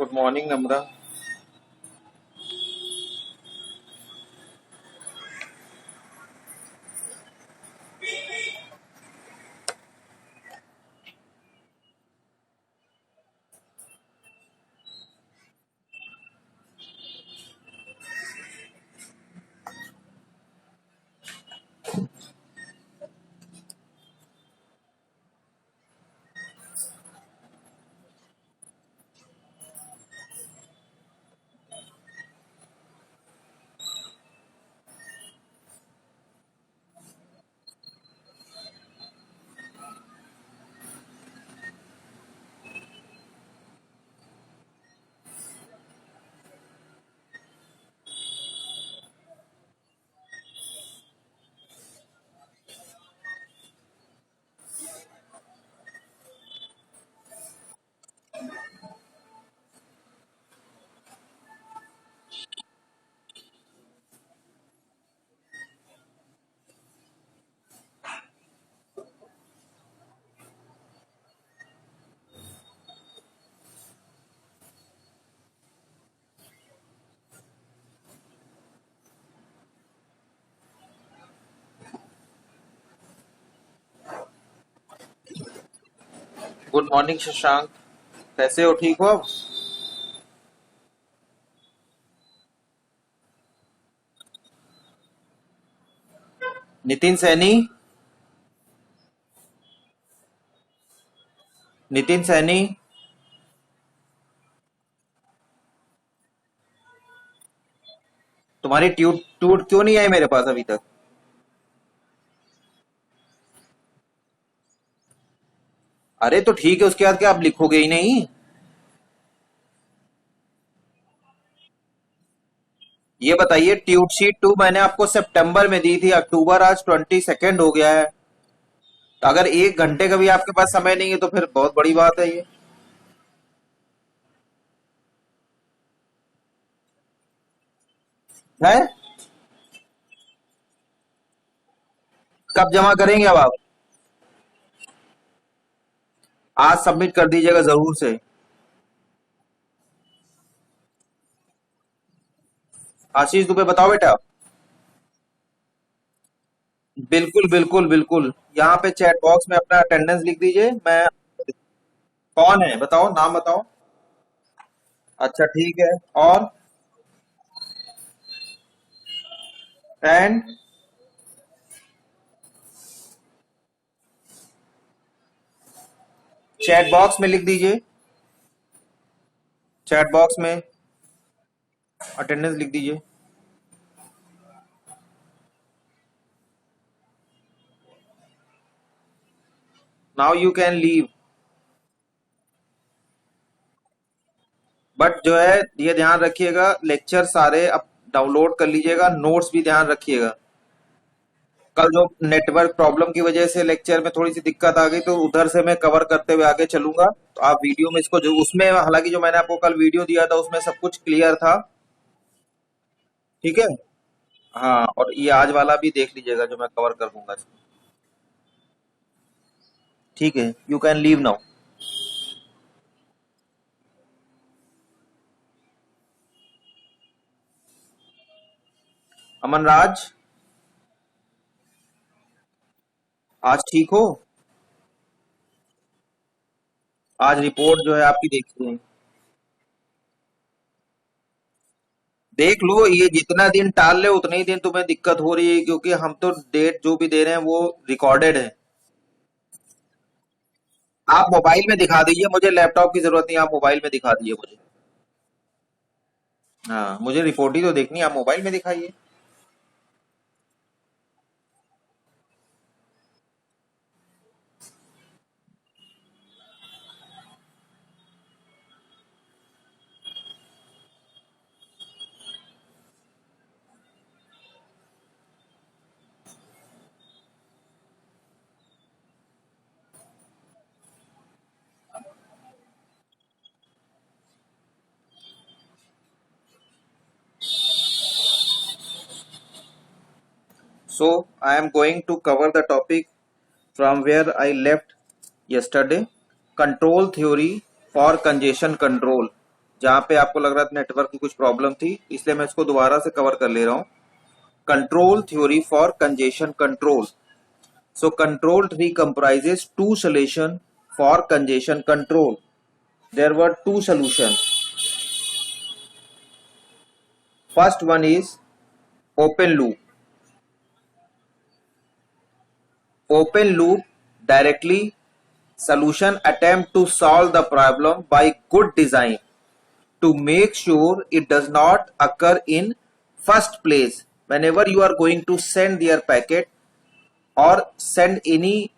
Good morning नम्रा। Good morning Shashank, कैसे हो? ठीक हो अब? नितिन सैनी, नितिन सैनी, तुम्हारी ट्यूट टूट क्यों नहीं आई मेरे पास अभी तक? अरे तो ठीक है, उसके बाद क्या आप लिखोगे ही नहीं? ये बताइए, ट्यूट शीट 2 मैंने आपको सितंबर में दी थी, अक्टूबर आज 22 हो गया है। तो अगर 1 घंटे का भी आपके पास समय नहीं है तो फिर बहुत बड़ी बात है ये। है? कब जमा करेंगे अब आप? आज सबमिट कर दीजिएगा जरूर से। आशीष दुबे, बताओ बेटा। बिल्कुल बिल्कुल बिल्कुल, यहाँ पे चैट बॉक्स में अपना अटेंडेंस लिख दीजिए। मैं कौन है बताओ, नाम बताओ। अच्छा ठीक है। और एंड चैट बॉक्स में लिख दीजिए, चैट बॉक्स में अटेंडेंस लिख दीजिए। Now you can leave. But जो है ये ध्यान रखिएगा, लेक्चर सारे अब डाउनलोड कर लीजिएगा, नोट्स भी ध्यान रखिएगा। कल जो नेटवर्क प्रॉब्लम की वजह से लेक्चर में थोड़ी सी दिक्कत आ गई, तो उधर से मैं कवर करते हुए आगे चलूंगा। तो आप वीडियो में इसको, जो उसमें हालांकि जो मैंने आपको कल वीडियो दिया था उसमें सब कुछ क्लियर था। ठीक है। हाँ, और ये आज वाला भी देख लीजिएगा जो मैं कवर कर दूंगा इसको। ठीक है, यू कैन लीव नाउ। अमन राज, आज ठीक हो? आज रिपोर्ट जो है आपकी देखी है। देख लो, ये जितना दिन टाल ले उतने ही दिन तुम्हें दिक्कत हो रही है, क्योंकि हम तो डेट जो भी दे रहे हैं वो रिकॉर्डेड है। आप मोबाइल में दिखा दीजिए, मुझे लैपटॉप की जरूरत नहीं, आप मोबाइल में दिखा दीजिए मुझे। हाँ, मुझे रिपोर्ट ही तो देखनी है, आप मोबाइल में दिखाइए। So I am going to cover the topic from where I left yesterday, control theory for congestion control. जहां पे आपको लग रहा था नेटवर्क की कुछ प्रॉब्लम थी, इसलिए मैं इसको दोबारा से कवर कर ले रहा हूं। Control theory for congestion control. So control tree comprises two solutions for congestion control. There were two solutions. First one is open loop. Open loop directly solution attempt to solve the problem by good design to make sure it does not occur in first place whenever you are going to send your packet or send any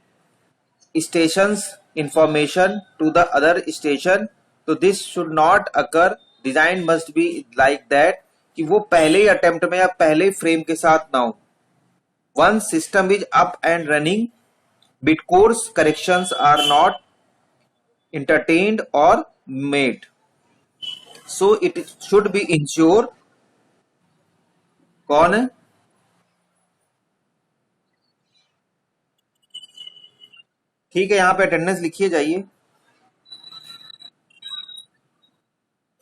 stations information to the other station. तो this should not occur. Design must be like that कि वो पहले ही attempt में या पहले ही frame के साथ ना हो. Once system is up and running, bit course corrections are not entertained or made. So it should be ensure. कौन है? ठीक है, यहाँ पे अटेंडेंस लिखिए जाइए.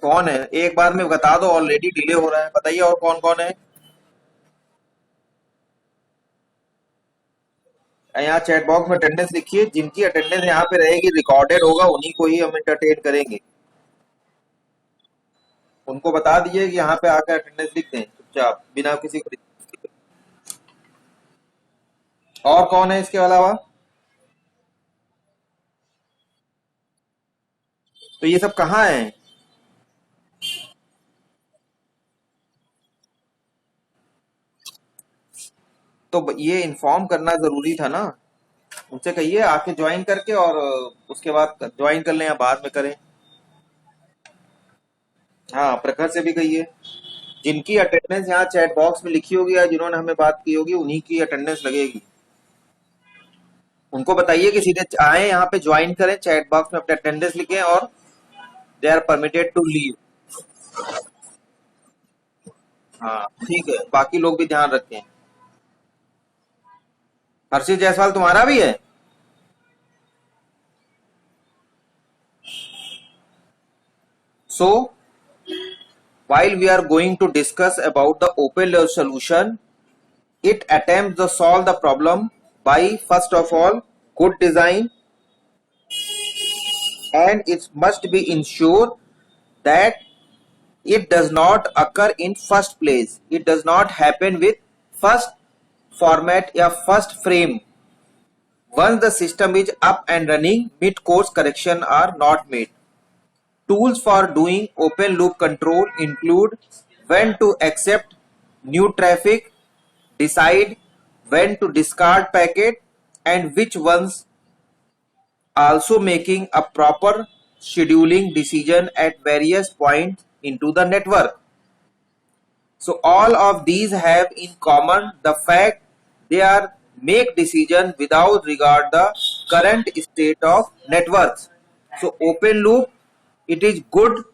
कौन है? एक बार में बता दो, ऑलरेडी डिले हो रहा है. बताइए और कौन कौन है. यहाँ चैट बॉक्स में अटेंडेंस लिखिए. जिनकी अटेंडेंस यहाँ पे रहेगी, रिकॉर्डेड होगा, उन्हीं को ही हम एंटरटेन करेंगे. उनको बता दीजिए कि यहाँ पे आकर अटेंडेंस लिख दें चुपचाप, बिना किसी को. और कौन है इसके अलावा? तो ये सब कहाँ है? तो ये इन्फॉर्म करना जरूरी था ना. उनसे कहिए आके ज्वाइन करके, और उसके बाद ज्वाइन कर लें या बाद में करें. हाँ, प्रखर से भी कहिए. जिनकी अटेंडेंस यहाँ चैट बॉक्स में लिखी होगी या जिन्होंने हमें बात की होगी, उन्हीं की अटेंडेंस लगेगी. उनको बताइए कि सीधे आए यहाँ पे ज्वाइन करें, चैट बॉक्स में अपने अटेंडेंस लिखें, और they are permitted to leave. हाँ ठीक है, बाकी लोग भी ध्यान रखें. हर्षित जायसवाल तुम्हारा भी है? सो while we are going to discuss about the open level solution, it attempts to solve the problem by first of all good design, and it must be ensured that it does not occur in first place. It does not happen with first format or first frame. Once the system is up and running, mid course correction are not made. Tools for doing open loop control include when to accept new traffic, decide when to discard packet, and which ones, also making a proper scheduling decision at various points into the network. So all of these have in common the fact they are make decision without regard the current state of networks. So open loop, it is good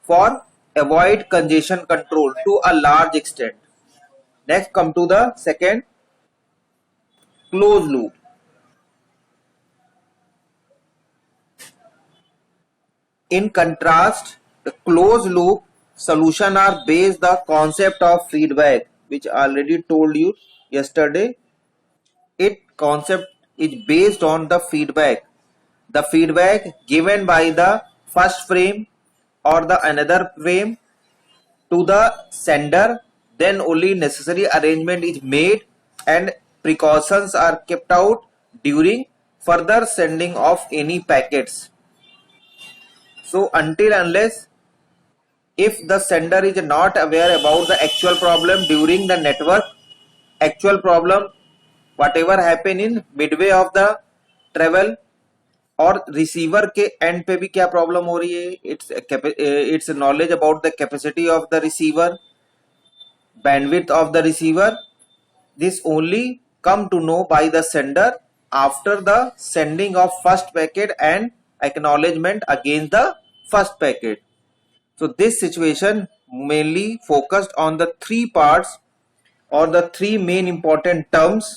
for avoid congestion control to a large extent. Next come to the second, closed loop. In contrast, the closed loop solution are based the concept of feedback, which I already told you yesterday. It concept is based on the feedback. The feedback given by the first frame or the another frame to the sender, then only necessary arrangement is made and precautions are kept out during further sending of any packets. So until unless if the sender is not aware about the actual problem during the network, actual problem whatever happen in midway of the travel, और receiver के and पे भी क्या problem हो रही है, it's knowledge about the capacity of the receiver, bandwidth of the receiver, this only come to know by the sender after the sending of first packet and acknowledgement against the first packet. So this situation mainly focused on the three parts or the three main important terms.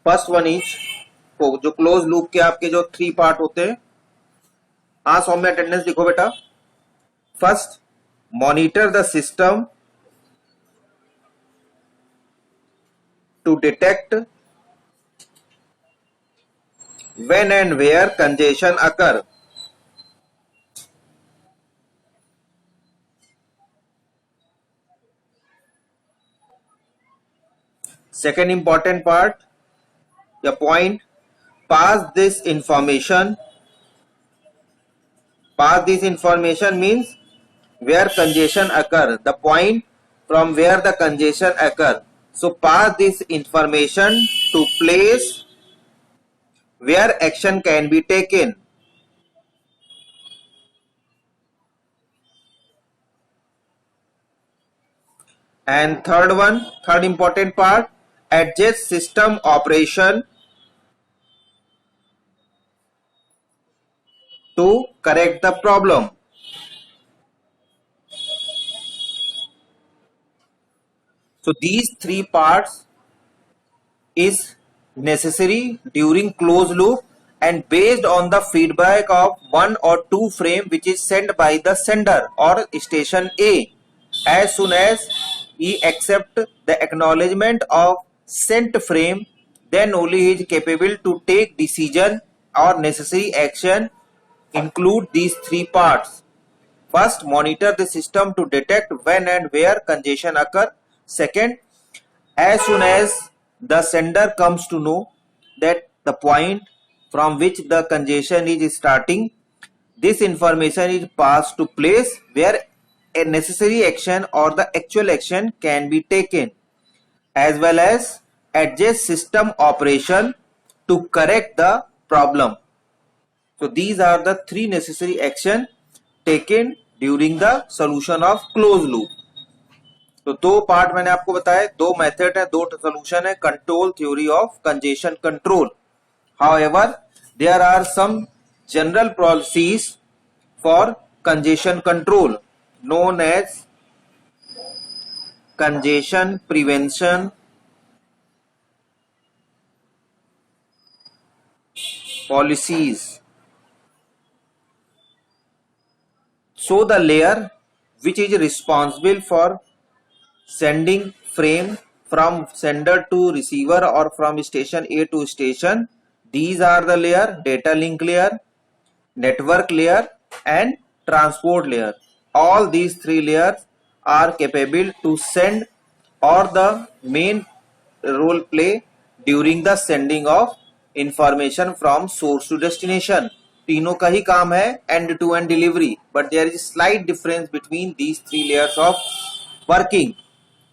First one is, तो जो close loop के आपके जो three part होते हैं, हाँ सौम्य attendance लिखो बेटा। First, monitor the system to detect when and where congestion occur. Second important part, the point, pass this information means where congestion occur, the point from where the congestion occur. So pass this information to place where action can be taken. And third important part, adjust system operation to correct the problem. So these three parts is necessary during closed loop, and based on the feedback of 1 or 2 frame which is sent by the sender or station A, as soon as he accept the acknowledgement of sent frame, then only he is capable to take decision or necessary action. Include these three parts. First, monitor the system to detect when and where congestion occur. Second, as soon as the sender comes to know that the point from which the congestion is starting, this information is passed to place where a necessary action or the actual action can be taken, as well as adjust system operation to correct the problem. So these are the three necessary action taken during the solution of closed loop. तो दो part मैंने आपको बताया, दो method है, दो solution है, control theory of congestion control. However, there are some general policies for congestion control known as congestion prevention policies. So the layer which is responsible for sending frame from sender to receiver or from station A to station, these are the layer: data link layer, network layer and transport layer. All these three layers are capable to send or the main role play during the sending of information from source to destination. तीनों का ही काम है end to end delivery, but there is slight difference between these three layers of working.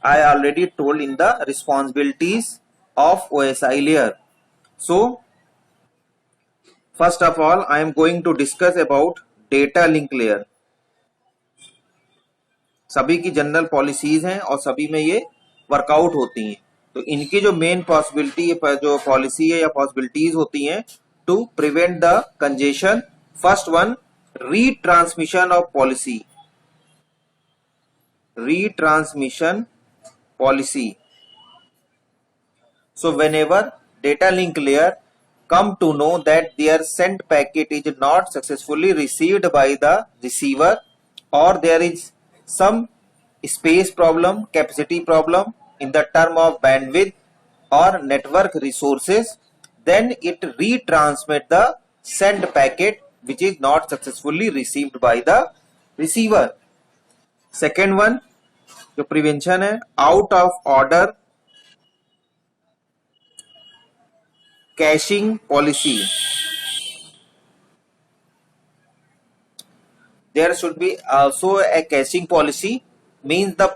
I already told in the responsibilities of OSI layer. So first of all, I am going to discuss about data link layer. सभी की general policies हैं और सभी में ये workout होती हैं. तो इनकी जो मेन पॉसिबिलिटी जो पॉलिसी है या पॉसिबिलिटीज होती हैं to prevent the congestion. First one, retransmission of policy. Retransmission policy. So whenever data link layer come to know that their sent packet is not successfully received by the receiver, or there is some space problem, capacity problem in the term of bandwidth or network resources, then it retransmit the sent packet which is not successfully received by the receiver. Second one, जो prevention है, out of order caching policy. There should be also a caching policy, means the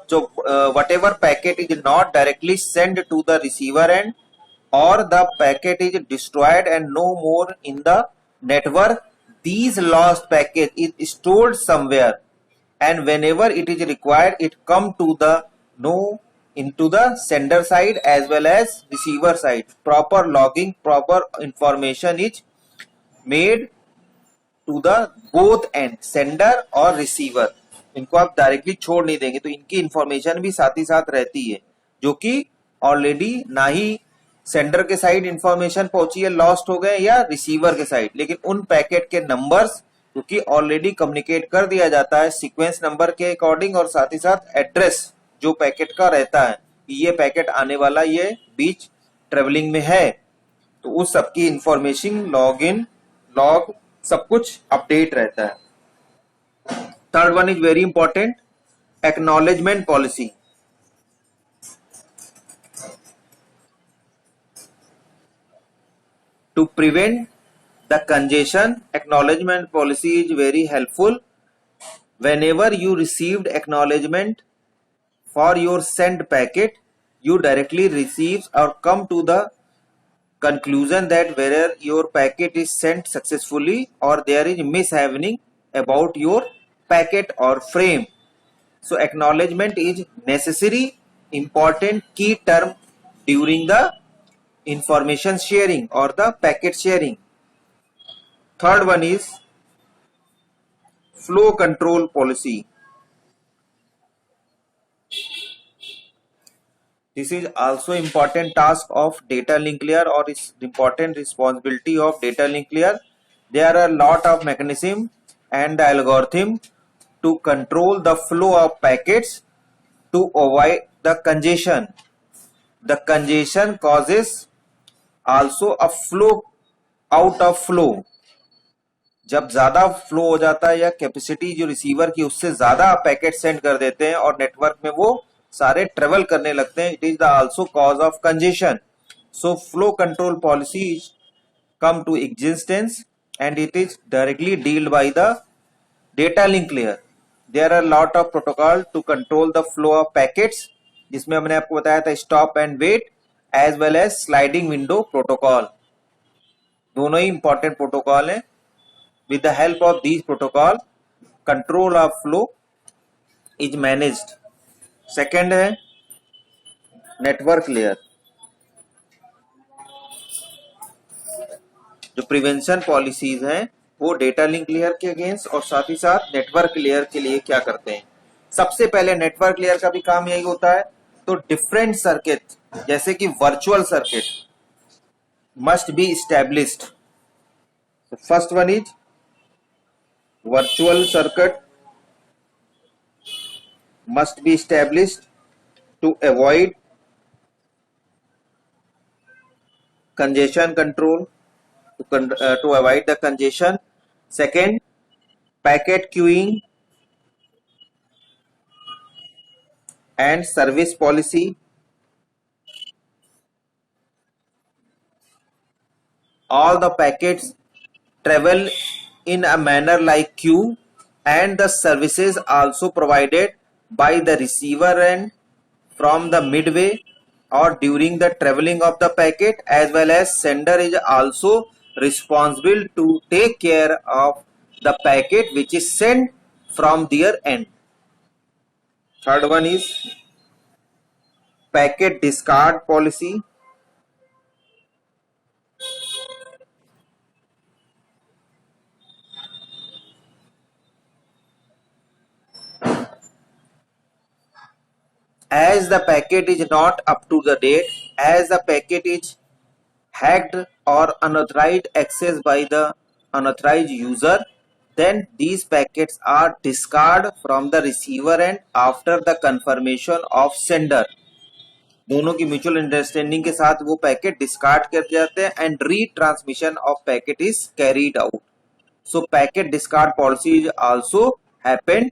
whatever packet is not directly sent to the receiver end, or the packet is destroyed and no more in the network, these lost packet is stored somewhere, and whenever it is required it come to the into the sender side as well as receiver side. Proper logging, proper information is made to the both end, sender और receiver. इनको आप directly छोड़ नहीं देंगे तो इनकी information भी साथ ही साथ रहती है, जो कि ऑलरेडी ना ही सेंडर के साइड इंफॉर्मेशन पहुंची है, लॉस्ट हो गए, या रिसीवर के साइड, लेकिन उन पैकेट के नंबर्स क्योंकि ऑलरेडी कम्युनिकेट कर दिया जाता है सीक्वेंस नंबर के अकॉर्डिंग और साथ ही साथ एड्रेस जो पैकेट का रहता है, ये पैकेट आने वाला ये बीच ट्रेवलिंग में है, तो उस सबकी इंफॉर्मेशन लॉग इन लॉग सब कुछ अपडेट रहता है। Third one is very important, acknowledgement policy. To prevent the congestion, acknowledgement policy is very helpful. Whenever you received acknowledgement for your sent packet, you directly receive or come to the conclusion that whether your packet is sent successfully or there is mishappening about your packet or frame. So acknowledgement is necessary, important key term during the information sharing or the packet sharing. Third one is flow control policy. This is also important task of data link layer or is important responsibility of data link layer. There are a lot of mechanism and the algorithm to control the flow of packets to avoid the congestion. The congestion causes also a flow out of flow. जब ज्यादा flow हो जाता है या capacity जो receiver की उससे ज्यादा आप पैकेट सेंड कर देते हैं और नेटवर्क में वो सारे ट्रेवल करने लगते हैं, it is the also cause of congestion. So flow control policies come to existence and it is directly dealed by the data link layer. There are lot of protocol to control the flow of packets, जिसमें हमने आपको बताया था stop and wait as well as sliding window protocol. दोनों ही important protocol हैं. With the help of these protocol, control of flow is managed. Second है network layer. जो प्रिवेंशन पॉलिसीज हैं वो डेटा लिंक लेयर के अगेंस्ट और साथ ही साथ नेटवर्क लेयर के लिए क्या करते हैं. सबसे पहले नेटवर्क लेयर का भी काम यही होता है. तो डिफरेंट सर्किट जैसे कि virtual circuit must be established. First one is virtual circuit must be established to avoid congestion control, to avoid the congestion. Second, packet queuing and service policy. All the packets travel in a manner like queue and the services also provided by the receiver end from the midway or during the traveling of the packet, as well as sender is also responsible to take care of the packet which is sent from their end. Third one is packet discard policy. As the packet is not up to the date, as the packet is hacked or unauthorized access by the unauthorized user, then these packets are discarded from the receiver end after the confirmation of sender. दोनों की mutual understanding के साथ वो packet discard कर जाते हैं and retransmission of packet is carried out. So packet discard policy is also happened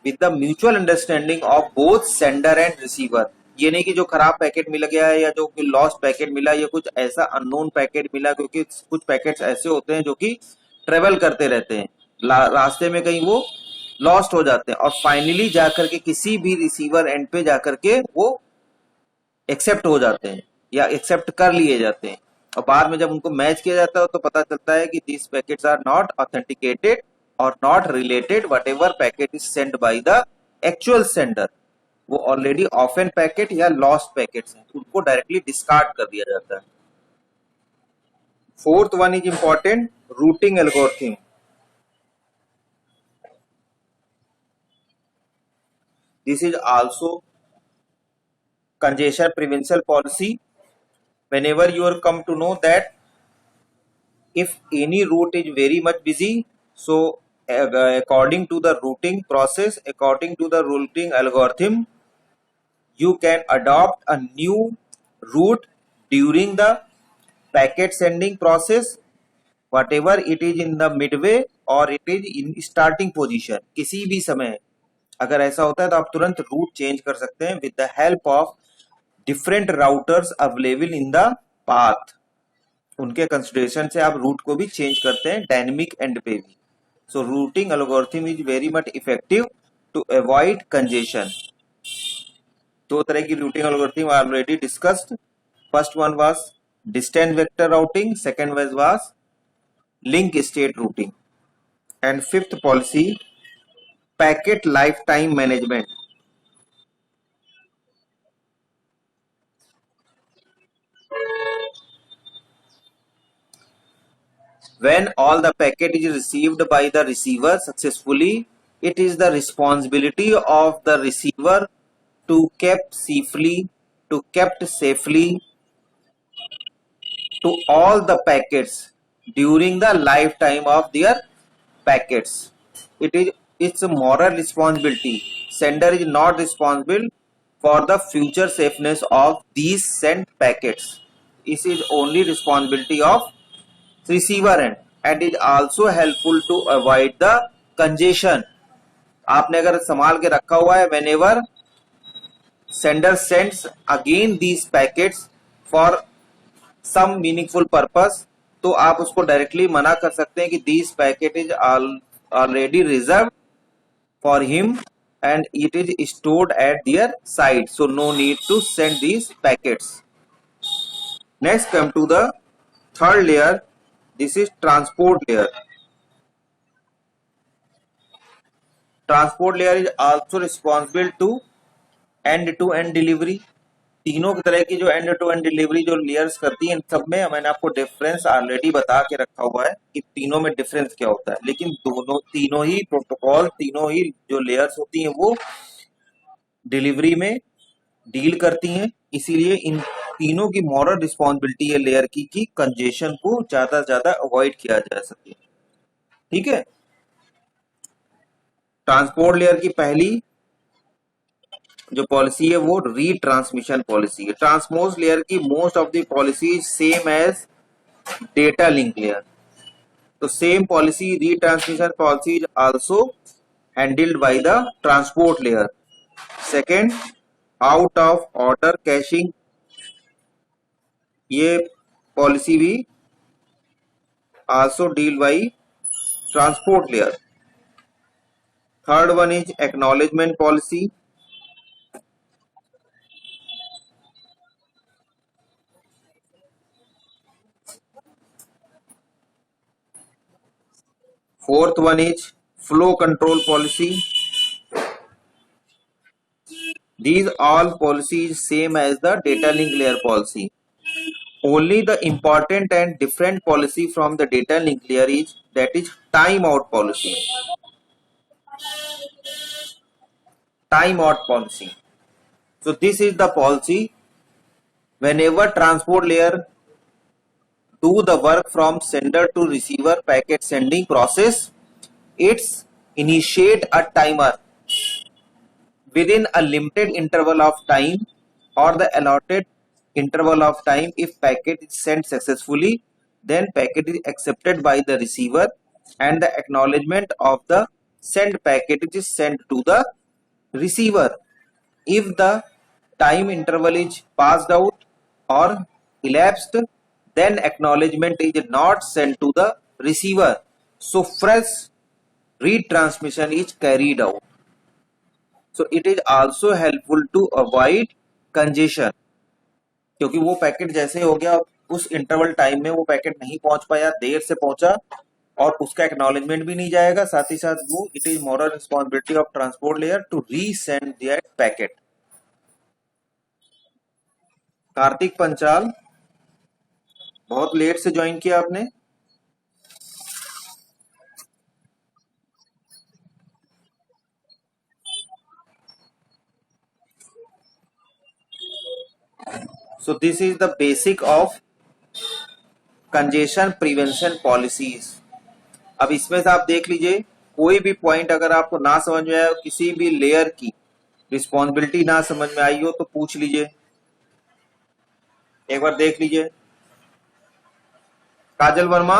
with the mutual understanding of both sender and receiver. ये नहीं कि जो खराब पैकेट मिल गया है या जो लॉस्ट पैकेट मिला या कुछ ऐसा अननोन पैकेट मिला, क्योंकि कुछ पैकेट्स ऐसे होते हैं जो कि ट्रेवल करते रहते हैं, रास्ते में कहीं वो लॉस्ट हो जाते हैं और फाइनली जाकर के किसी भी रिसीवर एंड पे जाकर के वो एक्सेप्ट हो जाते हैं या एक्सेप्ट कर लिए जाते हैं. और बाद में जब उनको मैच किया जाता है तो पता चलता है कि these packets are not authenticated और not related whatever packet is send by the actual sender. वो ऑलरेडी ऑफन पैकेट या लॉस्ट पैकेट्स हैं, उनको डायरेक्टली डिस्कार्ड कर दिया जाता है. Fourth one is important, routing algorithm. This is also congestion prevention policy. Whenever you are come to know that if any route is very much busy, so according to the routing process, according to the routing algorithm, you can adopt a new route during the packet sending process, whatever it is in the midway or it is in starting position. किसी भी समय अगर ऐसा होता है तो आप तुरंत रूट चेंज कर सकते हैं with the help of different routers available in the path. उनके कंसिडरेशन से आप रूट को भी चेंज करते हैं डायनेमिक एंड पे भी. So routing algorithm is very much effective to avoid congestion. दो तरह की routing algorithm already discussed. First one was distance vector routing, second was link state routing, and fifth policy packet life time management. When all the packet is received by the receiver successfully, it is the responsibility of the receiver to kept safely to all the packets during the lifetime of their packets. It is its moral responsibility. Sender is not responsible for the future safeness of these sent packets. It is only responsibility of receiver end, and is also helpful to avoid the congestion. आपने अगर संभाल के रखा हुआ है whenever sender sends again these packets for some meaningful purpose, तो आप उसको डायरेक्टली मना कर सकते हैं कि these packet is already reserved for him and it is stored at their site, so no need to send these packets. Next come to the third layer. This is transport layer. Transport layer is also responsible to end-to-end delivery. तीनों की तरह की जो end-to-end delivery जो layers करती हैं, इन सब में मैंने आपको डिफरेंस ऑलरेडी बता के रखा हुआ है कि तीनों में डिफरेंस क्या होता है. लेकिन तीनों ही प्रोटोकॉल, तीनों ही जो लेयर्स होती हैं वो डिलीवरी में डील करती हैं. इसीलिए इन तीनों की मॉरल रिस्पॉन्सिबिलिटी है लेयर की कि कंजेशन को ज्यादा से ज्यादा अवॉइड किया जा सके. ठीक है. ट्रांसपोर्ट लेयर की पहली जो पॉलिसी है वो रीट्रांसमिशन पॉलिसी है. ट्रांसपोर्ट लेयर की most of the policy same as data link layer. तो same policy retransmission policy is also handled by the transport layer. Second, out of order caching, ये policy भी also deal by transport layer. Third one is acknowledgement policy. Fourth one is flow control policy. These all policies same as the data link layer policy. Only the important and different policy from the data link layer is that is timeout policy. Timeout policy. So this is the policy whenever transport layer do the work from sender to receiver packet sending process, it's initiate a timer within a limited interval of time or the allotted interval of time. If packet is sent successfully, then packet is accepted by the receiver and the acknowledgement of the sent packet is sent to the receiver. If the time interval is passed out or elapsed, then acknowledgement is not sent to the receiver, so fresh retransmission is carried out. So it is also helpful to avoid congestion. क्योंकि वो packet जैसे हो गया उस interval time में वो packet नहीं पहुंच पाया, देर से पहुंचा और उसका एक्नॉलेजमेंट भी नहीं जाएगा. साथ ही साथ वो it is moral responsibility of transport layer to resend that packet. Kartik Panchal, बहुत लेट से ज्वाइन किया आपने. So this is the basic of congestion prevention policies. अब इसमें से आप देख लीजिए कोई भी पॉइंट अगर आपको ना समझ में आए, किसी भी लेयर की रिस्पॉन्सिबिलिटी ना समझ में आई हो तो पूछ लीजिए, एक बार देख लीजिए। काजल वर्मा,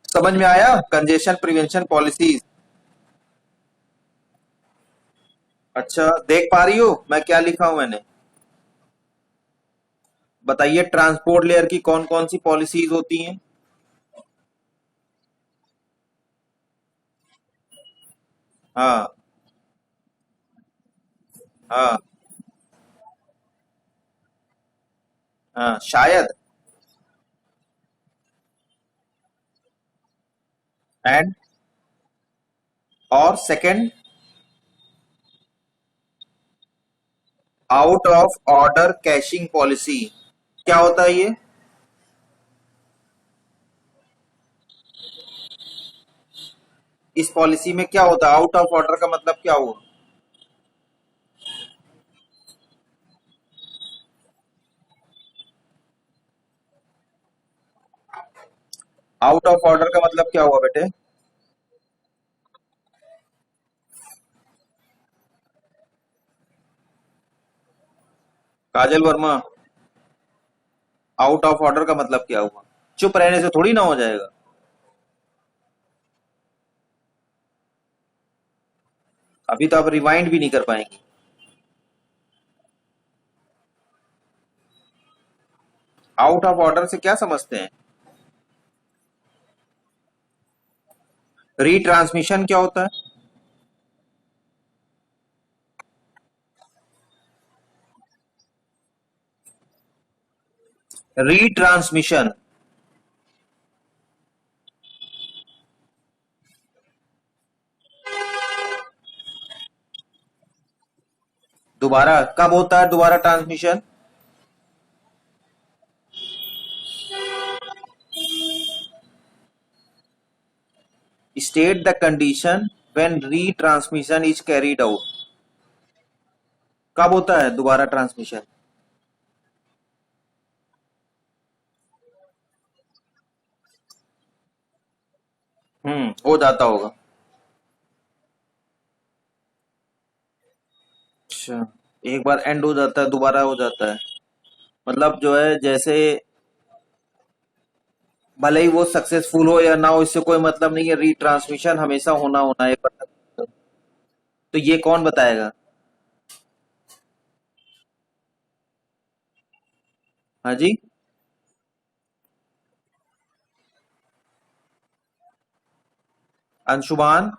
समझ में आया? Congestion prevention policies. अच्छा, देख पा रही हो मैं क्या लिखा हूं मैंने? बताइए ट्रांसपोर्ट लेयर की कौन कौन सी पॉलिसीज होती हैं? हाँ। हाँ। हाँ शायद। एंड और second, out of order caching policy. क्या होता है ये? इस पॉलिसी में क्या होता है? आउट ऑफ ऑर्डर का मतलब क्या हुआ? आउट ऑफ ऑर्डर का मतलब क्या हुआ बेटे? काजल वर्मा, आउट ऑफ ऑर्डर का मतलब क्या हुआ? चुप रहने से थोड़ी ना हो जाएगा। अभी तो आप रिवाइंड भी नहीं कर पाएंगे। आउट ऑफ ऑर्डर से क्या समझते हैं? रीट्रांसमिशन क्या होता है? रीट्रांसमिशन। दोबारा कब होता है दोबारा transmission? State the condition when retransmission is carried out. कब होता है दोबारा ट्रांसमिशन? हो जाता होगा। अच्छा, एक बार एंड हो जाता है दोबारा हो जाता है। मतलब जो है जैसे, भले ही वो सक्सेसफुल हो या ना हो इससे कोई मतलब नहीं है, रीट्रांसमिशन हमेशा होना होना है। तो ये कौन बताएगा? हाँ जी। Anshuman.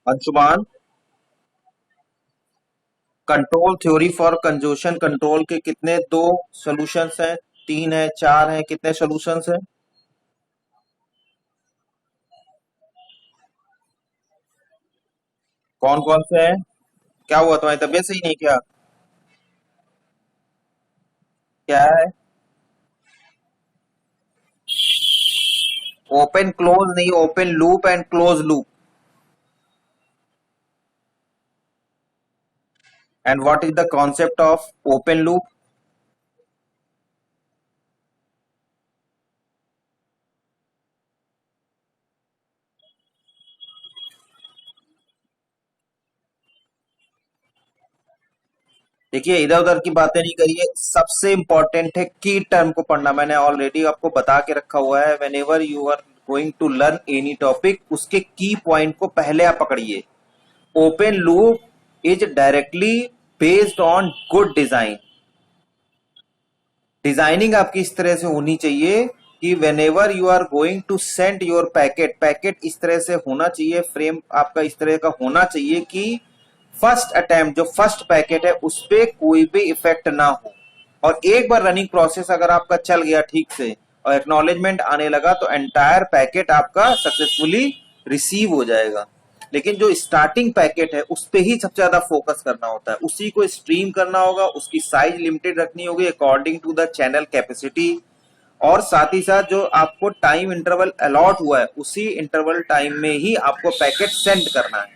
Anshuman, control theory for congestion control के कितने दो सॉल्यूशंस हैं? तीन है, चार हैं, कितने सॉल्यूशंस हैं? कौन कौन से हैं? क्या हुआ, तुम्हारी तबीयत सही नहीं क्या? क्या है? ओपन क्लोज नहीं, open loop and close loop. And what is the concept of open loop? देखिए इधर उधर की बातें नहीं करिए, सबसे इंपॉर्टेंट है की टर्म को पढ़ना। मैंने ऑलरेडी आपको बता के रखा हुआ है, whenever you are going to learn any topic उसके की पॉइंट को पहले आप पकड़िए। Open loop is directly based on good design. Designing आपकी इस तरह से होनी चाहिए कि whenever you are going to send your packet, packet इस तरह से होना चाहिए, फ्रेम आपका इस तरह का होना चाहिए कि फर्स्ट अटेम्प्ट जो फर्स्ट पैकेट है उस पर कोई भी इफेक्ट ना हो। और एक बार रनिंग प्रोसेस अगर आपका चल गया ठीक से और एक्नॉलेजमेंट आने लगा तो एंटायर पैकेट आपका सक्सेसफुली रिसीव हो जाएगा। लेकिन जो स्टार्टिंग पैकेट है उस पे ही सबसे ज्यादा फोकस करना होता है, उसी को स्ट्रीम करना होगा, उसकी साइज लिमिटेड रखनी होगी according to the channel capacity. और साथ ही साथ जो आपको टाइम इंटरवल अलॉट हुआ है उसी इंटरवल टाइम में ही आपको पैकेट सेंड करना है।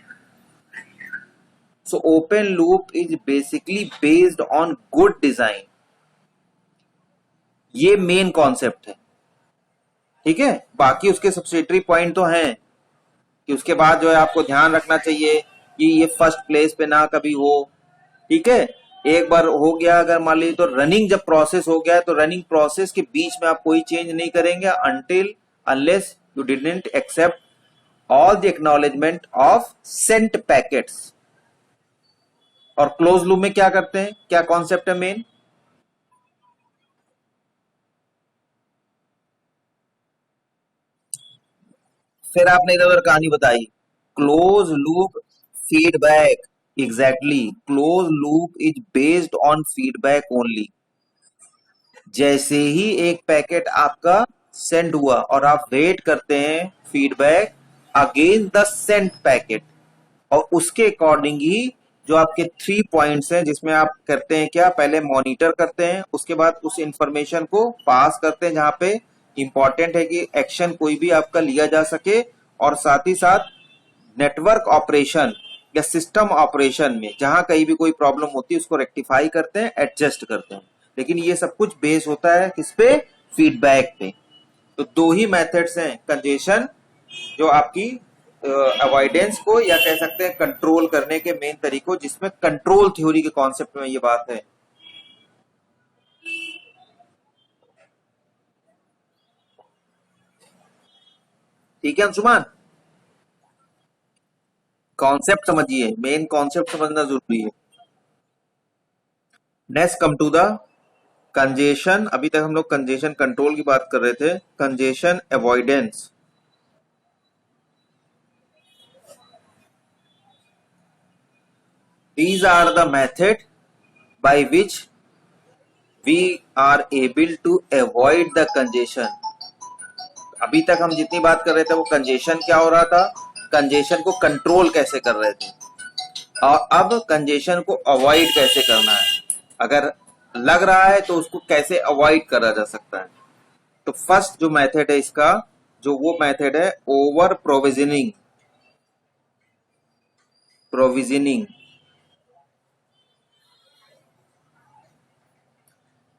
So open loop is basically based on good design. ये मेन कॉन्सेप्ट है, ठीक है। बाकी उसके सब्सिडरी पॉइंट तो हैं कि उसके बाद जो है आपको ध्यान रखना चाहिए कि ये फर्स्ट प्लेस पे ना कभी हो, ठीक है। एक बार हो गया अगर मान लीजिए, तो रनिंग जब प्रोसेस हो गया है तो रनिंग प्रोसेस के बीच में आप कोई चेंज नहीं करेंगे until unless you didn't accept all the acknowledgement of sent packets. और क्लोज लूप में क्या करते हैं, क्या कॉन्सेप्ट है मेन? फिर आपने इधर उधर कहानी बताई। Close loop feedback, exactly, close loop is based on feedback only. जैसे ही एक पैकेट आपका सेंड हुआ और आप वेट करते हैं feedback against the sent packet, और उसके अकॉर्डिंग ही जो आपके 3 पॉइंट्स हैं जिसमें आप करते हैं क्या, पहले मॉनिटर करते हैं, उसके बाद उस इंफॉर्मेशन को पास करते हैं जहां पे इंपॉर्टेंट है कि एक्शन कोई भी आपका लिया जा सके, और साथ ही साथ नेटवर्क ऑपरेशन या सिस्टम ऑपरेशन में जहां कहीं भी कोई प्रॉब्लम होती है उसको रेक्टिफाई करते हैं, एडजस्ट करते हैं। लेकिन ये सब कुछ बेस होता है किस पे? फीडबैक पे। तो दो ही मेथड्स हैं, कंजेशन जो आपकी अवॉइडेंस को या कह सकते हैं कंट्रोल करने के मेन तरीकों, जिसमें कंट्रोल थ्योरी के कॉन्सेप्ट में ये बात है। ठीक है अंशुमान, कॉन्सेप्ट समझिए, मेन कॉन्सेप्ट समझना जरूरी है। Next come to the congestion. अभी तक हम लोग कंजेशन कंट्रोल की बात कर रहे थे, congestion avoidance. These are the method by which we are able to avoid the congestion. अभी तक हम जितनी बात कर रहे थे वो कंजेशन क्या हो रहा था, कंजेशन को कंट्रोल कैसे कर रहे थे, और अब कंजेशन को अवॉइड कैसे करना है। अगर लग रहा है तो उसको कैसे अवॉइड करा जा सकता है। तो फर्स्ट जो मेथड है इसका, जो वो मेथड है over provisioning. Provisioning,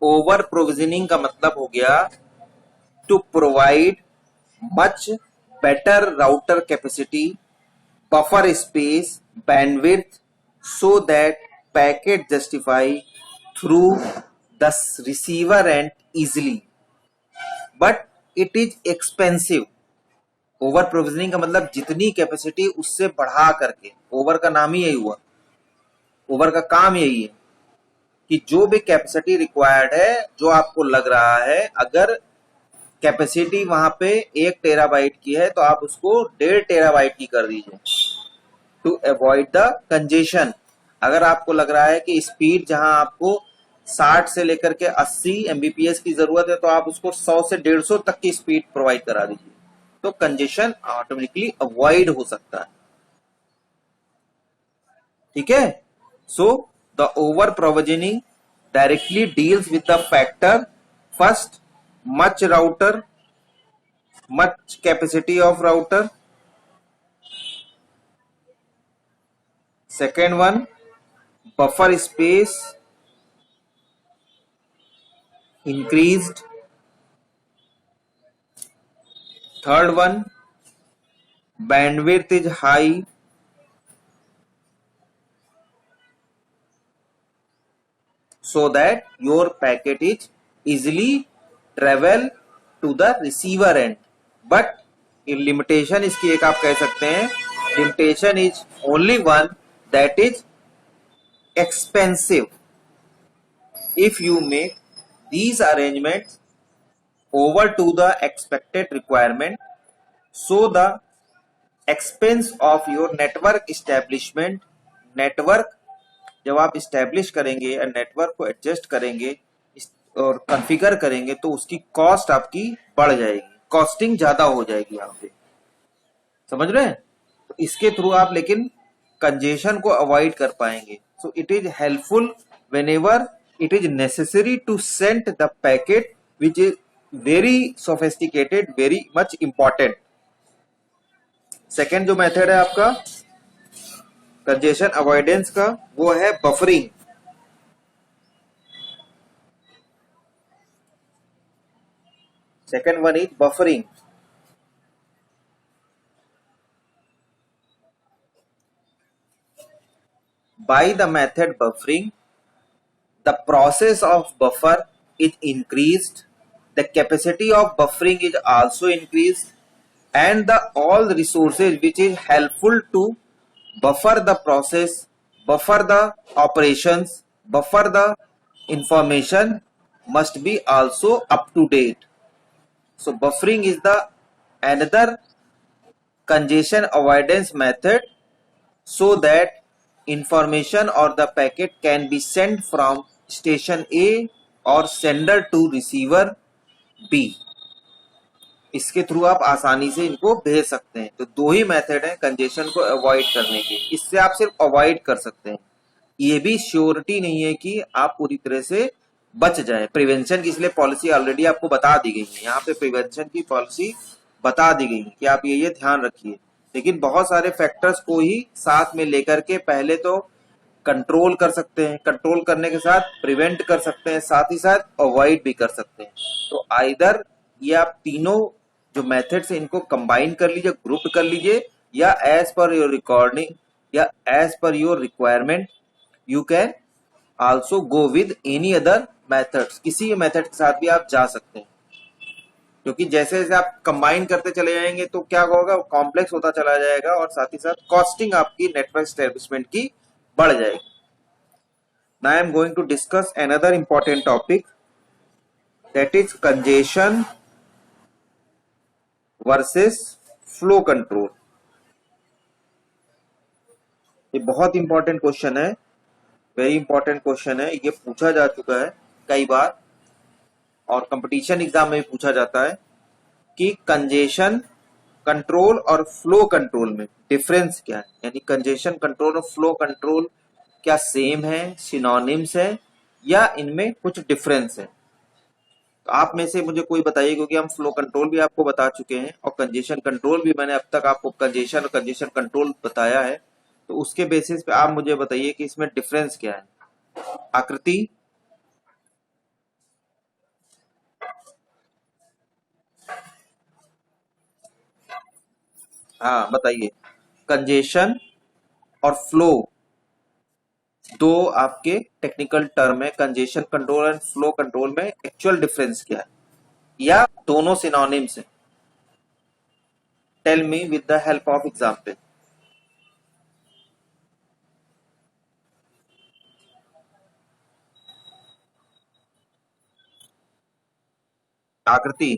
over provisioning का मतलब हो गया to provide much better router capacity, buffer space, bandwidth, so that packet justify through the receiver end easily, but it is expensive. Over provisioning का मतलब जितनी कैपेसिटी उससे बढ़ा करके, ओवर का नाम ही यही हुआ, ओवर का काम यही है कि जो भी कैपेसिटी रिक्वायर्ड है, जो आपको लग रहा है अगर कैपेसिटी वहां पे 1 टेराबाइट की है तो आप उसको 1.5 टेराबाइट की कर दीजिए टू अवॉइड द कंजेशन। अगर आपको लग रहा है कि स्पीड जहां आपको 60 से लेकर के 80 एमबीपीएस की जरूरत है तो आप उसको 100 से 150 तक की स्पीड प्रोवाइड करा दीजिए, तो कंजेशन ऑटोमेटिकली अवॉइड हो सकता है। ठीक है। So the over provisioning directly deals with the factor first, much capacity of router, second one buffer space increased, third one bandwidth is high, so that your packet is easily travel to the receiver end. But in limitation इसकी एक आप कह सकते हैं, limitation is only one, that is expensive. If you make these arrangements over to the expected requirement, so the expense of your network establishment, network जब आप establish करेंगे या नेटवर्क को एडजस्ट करेंगे और कॉन्फ़िगर करेंगे तो उसकी कॉस्ट आपकी बढ़ जाएगी, कॉस्टिंग ज्यादा हो जाएगी यहाँ पे, समझ रहे हैं। तो इसके थ्रू आप लेकिन कंजेशन को अवॉइड कर पाएंगे। So it is helpful whenever it is necessary to send the packet which is very sophisticated, very much important. Second जो मेथड है आपका कंजेशन अवॉइडेंस का वो है buffering. Second one is buffering. By the method buffering, the process of buffer is increased, the capacity of buffering is also increased, and the all resources which is helpful to buffer the process, buffer the operations, buffer the information must be also up to date. So buffering is the another congestion avoidance method, so that information or the packet can be sent from station A or sender to receiver B। इसके through आप आसानी से इनको भेज सकते हैं। तो दो ही मेथड है कंजेशन को अवॉइड करने के, इससे आप सिर्फ अवॉइड कर सकते हैं। ये भी श्योरिटी नहीं है कि आप पूरी तरह से बच जाए। प्रिवेंशन की इसलिए पॉलिसी ऑलरेडी आपको बता दी गई है, यहाँ पे प्रिवेंशन की पॉलिसी बता दी गई है कि आप ये ध्यान रखिए। लेकिन बहुत सारे फैक्टर्स को ही साथ में लेकर के पहले तो कंट्रोल कर सकते हैं, कंट्रोल करने के साथ प्रिवेंट कर सकते हैं, साथ ही साथ अवॉइड भी कर सकते हैं। तो आइदर ये आप तीनों जो मेथड्स है इनको कंबाइन कर लीजिए, ग्रुप कर लीजिए, या एज पर योर रिकॉर्डिंग या as per your requirement you can also go with any other methods. किसी मेथड के साथ भी आप जा सकते हैं, क्योंकि जैसे जैसे आप कंबाइन करते चले जाएंगे तो क्या होगा, कॉम्प्लेक्स होता चला जाएगा और साथ ही साथ कॉस्टिंग आपकी नेटवर्क एस्टेब्लिशमेंट की बढ़ जाएगी। Now I am going to discuss another important topic, that is congestion versus flow control. ये बहुत इंपॉर्टेंट क्वेश्चन है, वेरी इंपॉर्टेंट क्वेश्चन है। ये पूछा जा चुका है कई बार और कंपटीशन एग्जाम में भी पूछा जाता है कि कंजेशन कंट्रोल और फ्लो कंट्रोल में डिफरेंस क्या है, यानी कंजेशन कंट्रोल और फ्लो कंट्रोल क्या सेम है, सिनोनिम्स है, या इनमें कुछ डिफरेंस है। तो आप में से मुझे कोई बताइए, क्योंकि हम फ्लो कंट्रोल भी आपको बता चुके हैं और कंजेशन कंट्रोल भी मैंने अब तक आपको कंजेशन और कंजेशन कंट्रोल बताया है। तो उसके बेसिस पे आप मुझे बताइए कि इसमें डिफरेंस क्या है। आकृति, हाँ बताइए। कंजेशन और फ्लो दो आपके टेक्निकल टर्म है, congestion control and flow control में एक्चुअल डिफरेंस क्या है, या दोनों सिनोनिम्स हैं? Tell me with the help of example. Aakriti,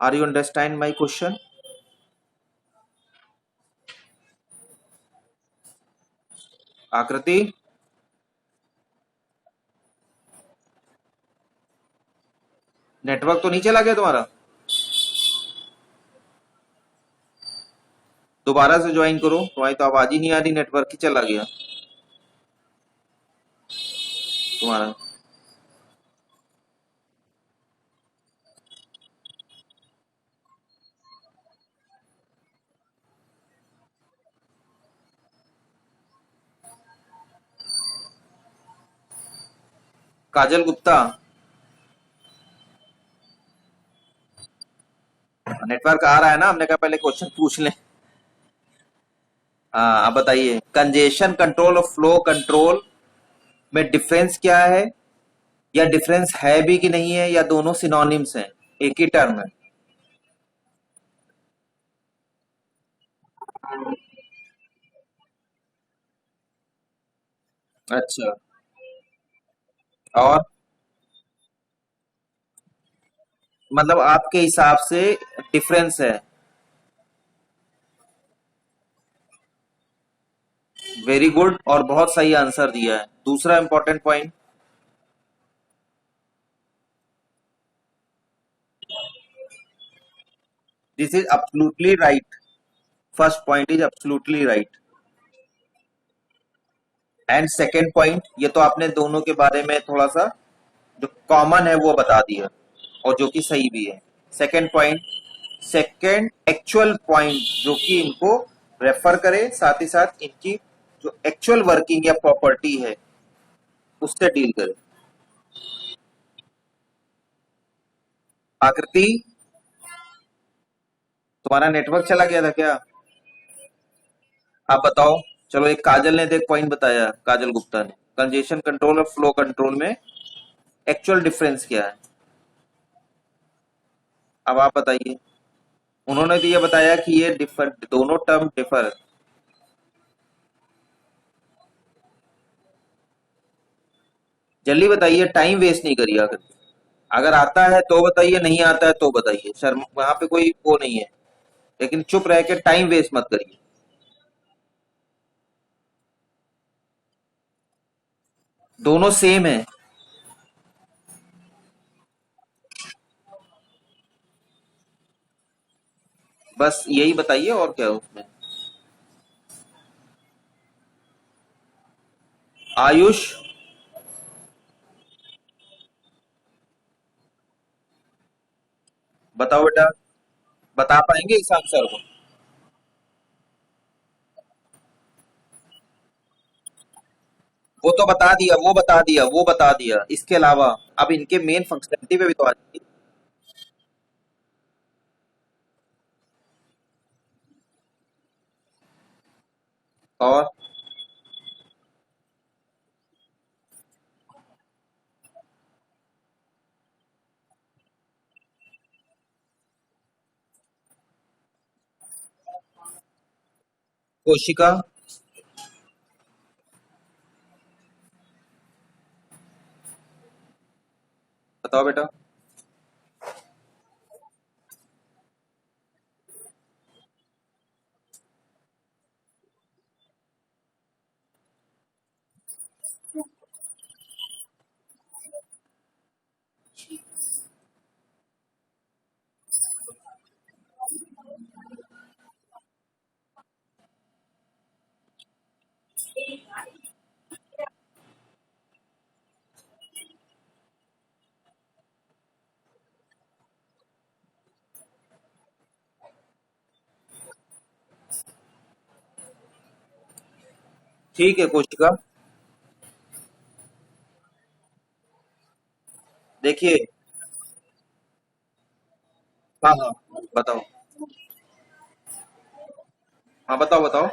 are you understand my question? Aakriti, network तो नहीं चला गया तुम्हारा? दोबारा से ज्वाइन करो, तुम्हारी तो आवाज ही नहीं आ रही, नेटवर्क ही चला गया तुम्हारा। काजल गुप्ता, नेटवर्क आ रहा है ना? हमने कहा पहले क्वेश्चन पूछ लें। हाँ अब बताइए, कंजेशन कंट्रोल और फ्लो कंट्रोल में डिफरेंस क्या है, या डिफरेंस है भी कि नहीं है, या दोनों सिनोनिम्स हैं, एक ही टर्म है? अच्छा, और मतलब आपके हिसाब से डिफरेंस है। वेरी गुड, और बहुत सही आंसर दिया है। दूसरा important point, this is absolutely right. First point is absolutely right, and second point, ये तो आपने दोनों के बारे में थोड़ा सा जो कॉमन है वो बता दिया, और जो कि सही भी है। Second point, second actual point जो कि इनको रेफर करें, साथ ही साथ इनकी जो एक्चुअल वर्किंग या प्रॉपर्टी है उससे डील करें। आकृति, तुम्हारा नेटवर्क चला गया था क्या? आप बताओ। चलो, एक काजल ने तो एक पॉइंट बताया, काजल गुप्ता ने, कंजेशन कंट्रोल और फ्लो कंट्रोल में एक्चुअल डिफरेंस क्या है। अब आप बताइए। उन्होंने तो ये बताया कि ये डिफर, दोनों टर्म डिफर। जल्दी बताइए, टाइम वेस्ट नहीं करिए। अगर आता है तो बताइए, नहीं आता है तो बताइए, शर्म वहां पे कोई वो नहीं है, लेकिन चुप रह के टाइम वेस्ट मत करिए। दोनों सेम है। बस यही बताइए, और क्या है उसमें। आयुष, बताओ बेटा, बता पाएंगे इस आंसर को? वो तो बता दिया, वो बता दिया, वो बता दिया, इसके अलावा अब इनके मेन फंक्शनलिटी पे भी तो आ जाइए। और कोशिका, बताओ बेटा। ठीक है कोशिका। देखिए, हाँ हाँ, बताओ। हाँ बताओ बताओ।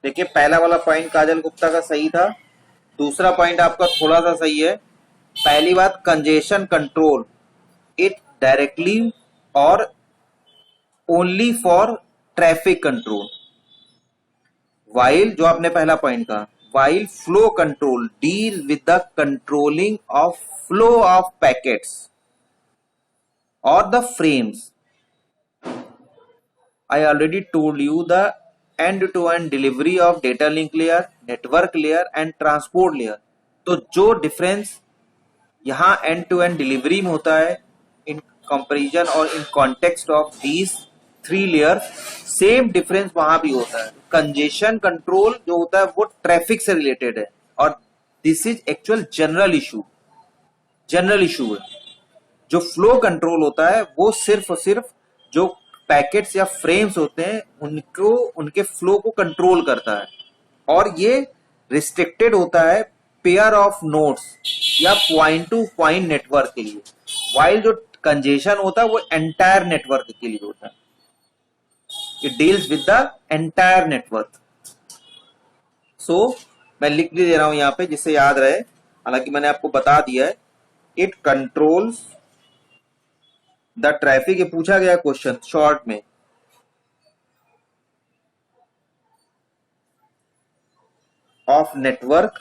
देखिए, पहला वाला पॉइंट काजल गुप्ता का सही था। दूसरा पॉइंट आपका थोड़ा सा सही है। पहली बात, कंजेशन कंट्रोल, इट डायरेक्टली और only for traffic control. While, जो आपने पहला पॉइंट कहा, while flow control deal with the controlling of flow of packets और the frames. I already told you the end-to-end delivery of data link layer, network layer and transport layer. तो जो difference यहाँ and to and delivery में होता है, in comparison और in context of these three layer, same difference वहां भी होता है। कंजेशन कंट्रोल जो होता है वो ट्रैफिक से रिलेटेड है, और this is actual general issue है। जो फ्लो कंट्रोल होता है वो सिर्फ और सिर्फ जो पैकेट्स या फ्रेम्स होते हैं उनको, उनके फ्लो को कंट्रोल करता है, और ये रिस्ट्रिक्टेड होता है पेयर ऑफ नोड्स या पॉइंट टू पॉइंट नेटवर्क के लिए। वाइल जो कंजेशन होता है वो एंटायर नेटवर्क के लिए होता है। It deals with the entire network. So मैं लिख भी दे रहा हूं यहां पे जिससे याद रहे, हालांकि मैंने आपको बता दिया है। इट कंट्रोल्स द ट्रैफिक, ये पूछा गया क्वेश्चन शॉर्ट में, of network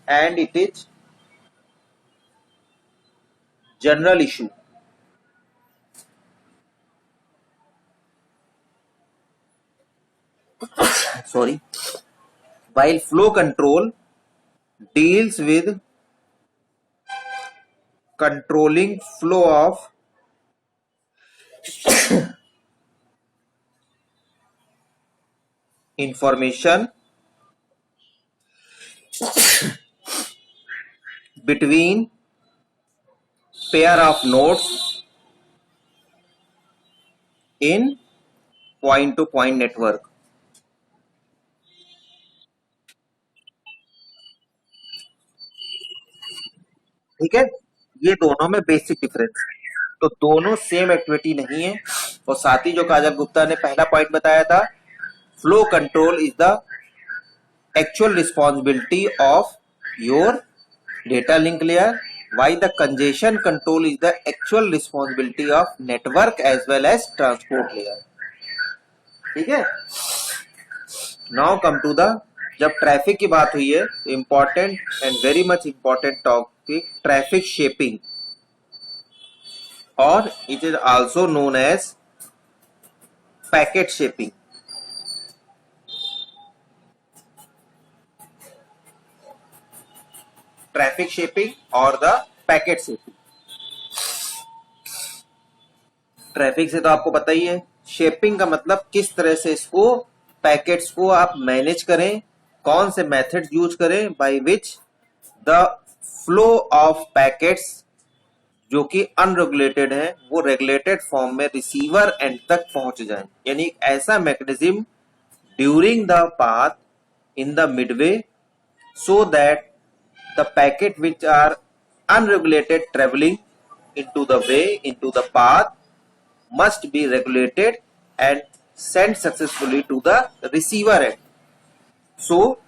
and it is general issue. Sorry. While flow control deals with controlling flow of information between pair of nodes in point to point network. ठीक है, ये दोनों में basic difference है। तो दोनों सेम एक्टिविटी नहीं है। और साथ ही जो काजल गुप्ता ने पहला पॉइंट बताया था, flow control is the actual responsibility of your data link layer, why the congestion control is the actual responsibility of network as well as transport layer. ठीक है, नाउ कम टू द, जब traffic की बात हुई है तो important and very much important topic traffic shaping, और it is also known as packet shaping. Traffic shaping और द पैकेट शेपिंग। ट्रैफिक से तो आपको पता ही है, शेपिंग का मतलब किस तरह से इसको पैकेट्स को आप मैनेज करें, कौन से मेथड यूज करें by which the flow of packets जो कि अनरेगुलेटेड है वो रेगुलेटेड फॉर्म में रिसीवर एंड तक पहुंच जाए। यानी ऐसा mechanism during the path in the Midway, so that the packet which are unregulated traveling into the way, into the path, must be regulated and sent successfully to the receiver end. So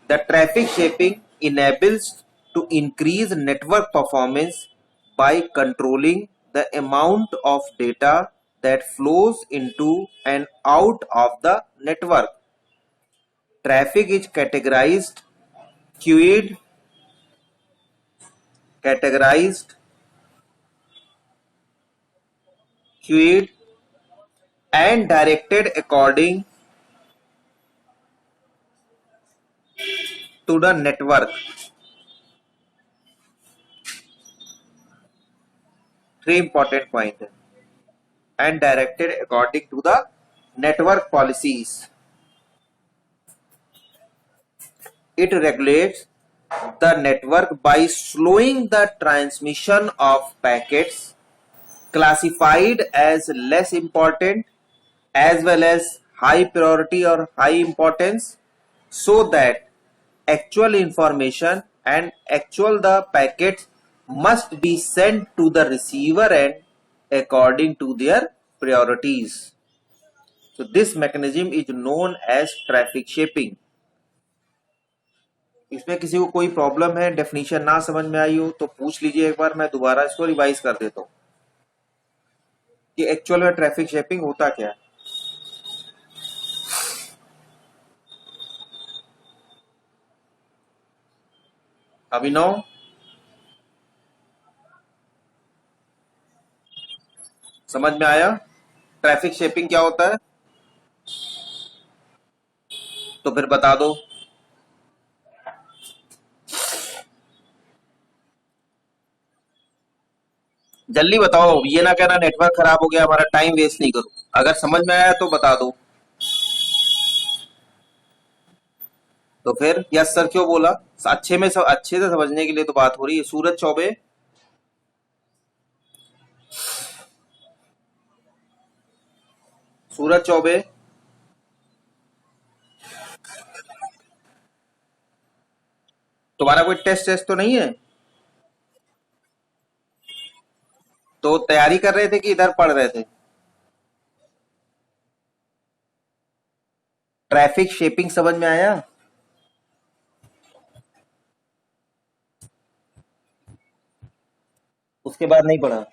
the traffic shaping enables to increase network performance by controlling the amount of data that flows into and out of the network. Traffic is queued, categorized, queued and directed according to the network. Three important points. And directed according to the network policies. It regulates the network by slowing the transmission of packets classified as less important as well as high priority or high importance, so that actual information and actual the packets must be sent to the receiver end according to their priorities. So this mechanism is known as traffic shaping. इसमें किसी को कोई problem है, definition ना समझ में आई हो तो पूछ लीजिए, एक बार मैं दोबारा इसको रिवाइज कर देता हूं कि एक्चुअल में ट्रैफिक शेपिंग होता क्या है। अभिनव, समझ में आया ट्रैफिक शेपिंग क्या होता है? तो फिर बता दो। जल्दी बताओ, ये ना कहना नेटवर्क खराब हो गया, हमारा टाइम वेस्ट नहीं करो। अगर समझ में आया तो बता दो। तो फिर यस सर क्यों बोला? अच्छे से समझने के लिए तो बात हो रही है। सूरज चौबे, सूरज चौबे, तुम्हारा कोई टेस्ट टेस्ट तो नहीं है? तो तैयारी कर रहे थे कि इधर पढ़ रहे थे? ट्रैफिक शेपिंग समझ में आया? उसके बाद नहीं पढ़ा?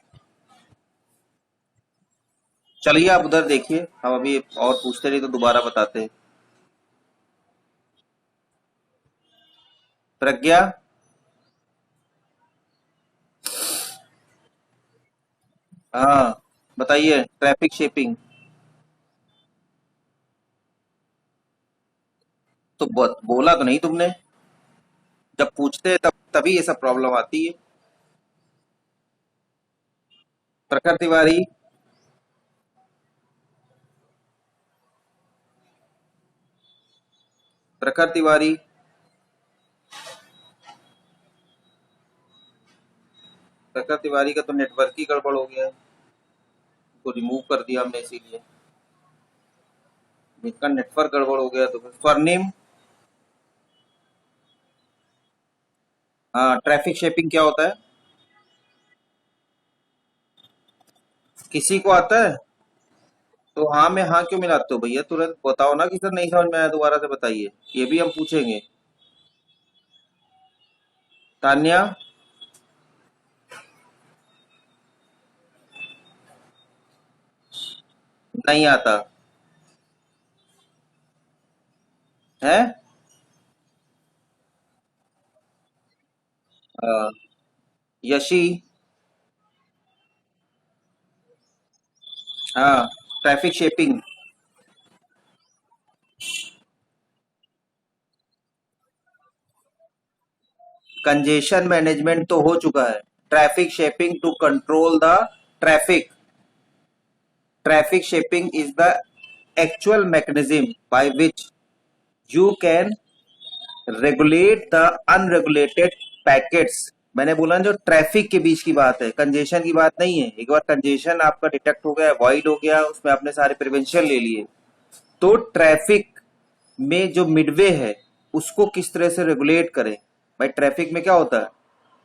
चलिए आप उधर देखिए, हम अभी और पूछते नहीं तो दोबारा बताते हैं। प्रज्ञा, हाँ बताइए ट्रैफिक शेपिंग। तो बोला तो नहीं तुमने, जब पूछते हैं तब तभी ये सब प्रॉब्लम आती है। प्रखर तिवारी, प्रखर तिवारी, प्रखर तिवारी का तो नेटवर्क ही गड़बड़ हो गया है, उसको रिमूव कर दिया हमने इसीलिए, इसका नेटवर्क गड़बड़ हो गया। तो फिर स्वर्णिम, हाँ ट्रैफिक शेपिंग क्या होता है, किसी को आता है? तो हाँ में हाँ क्यों मिलाते हो भैया, तुरंत बताओ ना कि सर नहीं समझ में आया, दोबारा से बताइए, ये भी हम पूछेंगे। तान्या, नहीं आता है? अ, यशी, हाँ ट्रैफिक शेपिंग, कंजेशन मैनेजमेंट तो हो चुका है, traffic shaping to control the traffic, traffic shaping is the actual mechanism by which you can regulate the unregulated packets। मैंने बोला ना, जो ट्रैफिक के बीच की बात है, कंजेशन की बात नहीं है। एक बार कंजेशन आपका डिटेक्ट हो गया, अवॉइड हो गया, उसमें आपने सारे प्रिवेंशन ले लिए, तो ट्रैफिक में जो मिडवे है उसको किस तरह से रेगुलेट करें। भाई ट्रैफिक में क्या होता है,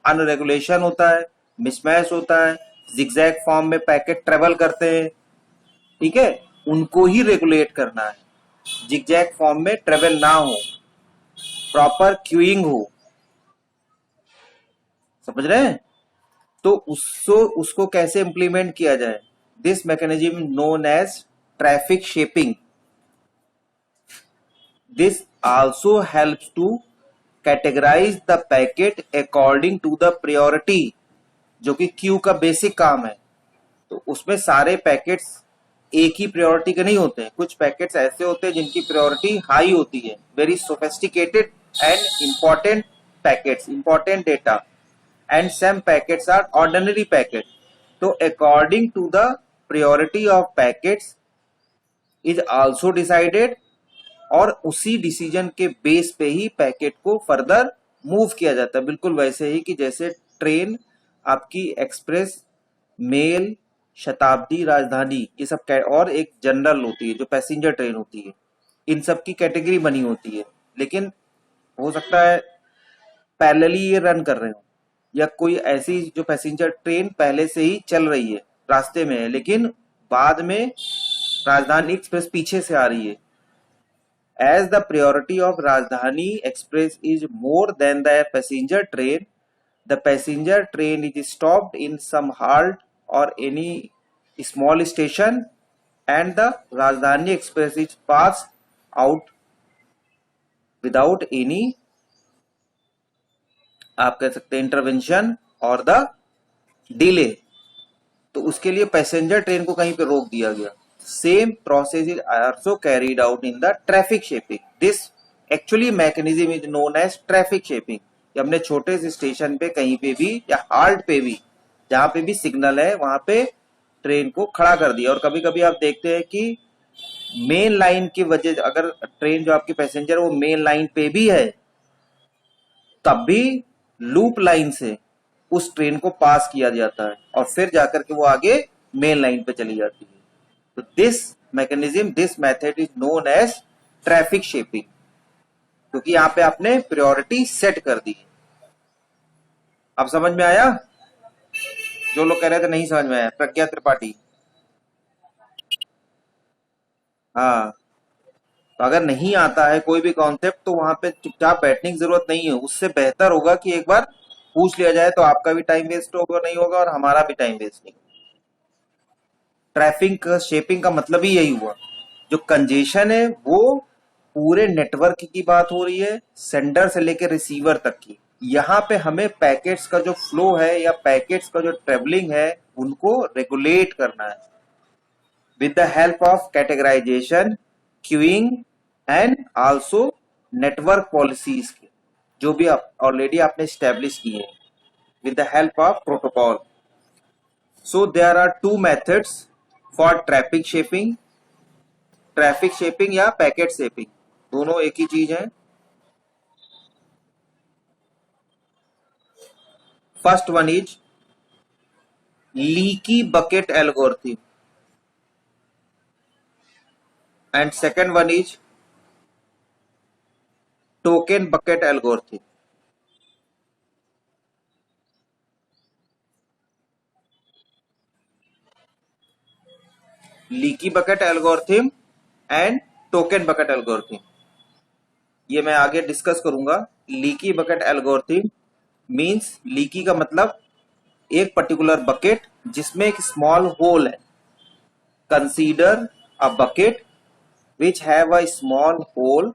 अनरेगुलेशन होता है, मिसमैच होता है, जिगजैग फॉर्म में पैकेट ट्रेवल करते हैं, ठीक है, उनको ही रेगुलेट करना है, जिगजैग फॉर्म में ट्रेवल ना हो, प्रॉपर क्यूइंग हो, समझ रहे हैं? तो उसको कैसे इंप्लीमेंट किया जाए, this mechanism known as traffic shaping. This also helps to categorise the packet according to the priority, जो कि क्यू का बेसिक काम है। तो उसमें सारे पैकेट्स एक ही प्रायोरिटी के नहीं होते हैं, कुछ पैकेट्स ऐसे होते हैं जिनकी प्रायोरिटी हाई होती है, very sophisticated and important packets, important data, and some packets are ordinary packet. तो according to the priority of packets is also decided, और उसी डिसीजन के बेस पे ही पैकेट को फर्दर मूव किया जाता है। बिल्कुल वैसे ही कि जैसे ट्रेन आपकी एक्सप्रेस, मेल, शताब्दी, राजधानी, ये सब और एक जनरल होती है जो पैसेंजर ट्रेन होती है, इन सब की कैटेगरी बनी होती है। लेकिन हो सकता है पैरेलली ये रन कर रहे हो, या कोई ऐसी जो पैसेंजर ट्रेन पहले से ही चल रही है, रास्ते में है, लेकिन बाद में राजधानी एक्सप्रेस पीछे से आ रही है। As the priority of Rajdhani Express is more than the passenger train, the passenger train is stopped in some halt or any small station, and the Rajdhani Express is passed out without any, आप कह सकते हैं, intervention और the delay. तो उसके लिए passenger train को कहीं पे रोक दिया गया। Same process is also carried out in the traffic shaping. This actually mechanism is known as traffic shaping. हमने छोटे से स्टेशन पे कहीं पे भी या हाल्ट पे भी, जहां पे भी सिग्नल है वहां पे ट्रेन को खड़ा कर दिया। और कभी कभी आप देखते हैं कि मेन लाइन की वजह, अगर ट्रेन जो आपकी पैसेंजर वो मेन लाइन पे भी है, तब भी लूप लाइन से उस ट्रेन को पास किया जाता है और फिर जाकर के वो आगे मेन लाइन पे चली जाती है। तो this mechanism, this method is known as traffic shaping, क्योंकि यहां पे आपने प्रायोरिटी सेट कर दी। अब समझ में आया? जो लोग कह रहे थे नहीं समझ में आया, प्रज्ञा त्रिपाठी, हाँ, तो अगर नहीं आता है कोई भी कॉन्सेप्ट तो वहां पे चुपचाप बैठने की जरूरत नहीं है। उससे बेहतर होगा कि एक बार पूछ लिया जाए, तो आपका भी टाइम वेस्ट होगा नहीं होगा और हमारा भी टाइम वेस्ट नहीं। ट्रैफिक शेपिंग का मतलब ही यही हुआ। जो कंजेशन है वो पूरे नेटवर्क की बात हो रही है, सेंडर से लेकर रिसीवर तक की। यहाँ पे हमें पैकेट्स का जो फ्लो है या पैकेट्स का जो ट्रेवलिंग है उनको रेगुलेट करना है with the help of categorization, queuing and also network policies के, जो भी आप ऑलरेडी आपने स्टैब्लिश किए with the help of protocol। So there are two methods for traffic shaping या पैकेट शेपिंग, दोनों एक ही चीज है। First one is leaky bucket algorithm and second one is token bucket algorithm. Leaky bucket algorithm and token bucket algorithm, ये मैं आगे discuss करूंगा. Leaky bucket algorithm means, leaky का मतलब एक पर्टिकुलर बकेट जिसमें एक स्मॉल होल है. Consider a bucket which have a small hole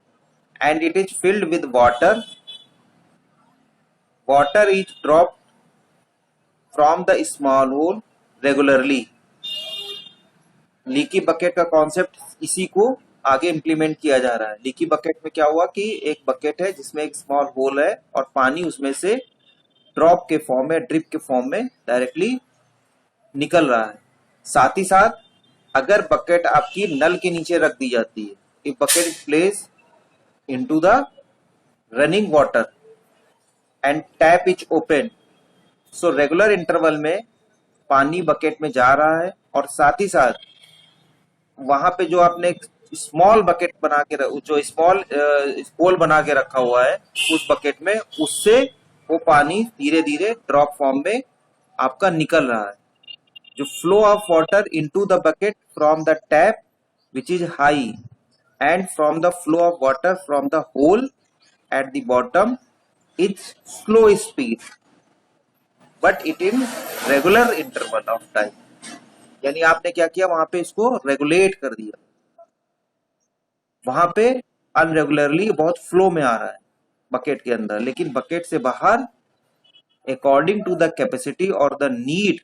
and it is filled with water. Water is dropped from the small hole regularly. Leaky bucket का concept इसी को आगे इंप्लीमेंट किया जा रहा है. लीकी बकेट में क्या हुआ कि एक बकेट है जिसमें एक स्मॉल होल है और पानी उसमें से ड्रॉप के फॉर्म में, ड्रिप के फॉर्म में डायरेक्टली निकल रहा है. साथ ही साथ अगर बकेट आपकी नल के नीचे रख दी जाती है, if bucket is place into the running water and tap is open, so regular interval में पानी बकेट में जा रहा है और साथ ही साथ वहां पे जो आपने स्मॉल बकेट बना के जो स्मॉल होल बना के रखा हुआ है उस बकेट में, उससे वो पानी धीरे धीरे ड्रॉप फॉर्म में आपका निकल रहा है. जो flow of water into the bucket from the tap which is high and from the flow of water from the hole at the bottom is slow speed but it in regular interval of time. यानी आपने क्या किया, वहां पे इसको regulate कर दिया. वहां पे अनरेगुलरली बहुत फ्लो में आ रहा है बकेट के अंदर, लेकिन बकेट से बाहर अकॉर्डिंग टू द कैपेसिटी और द नीड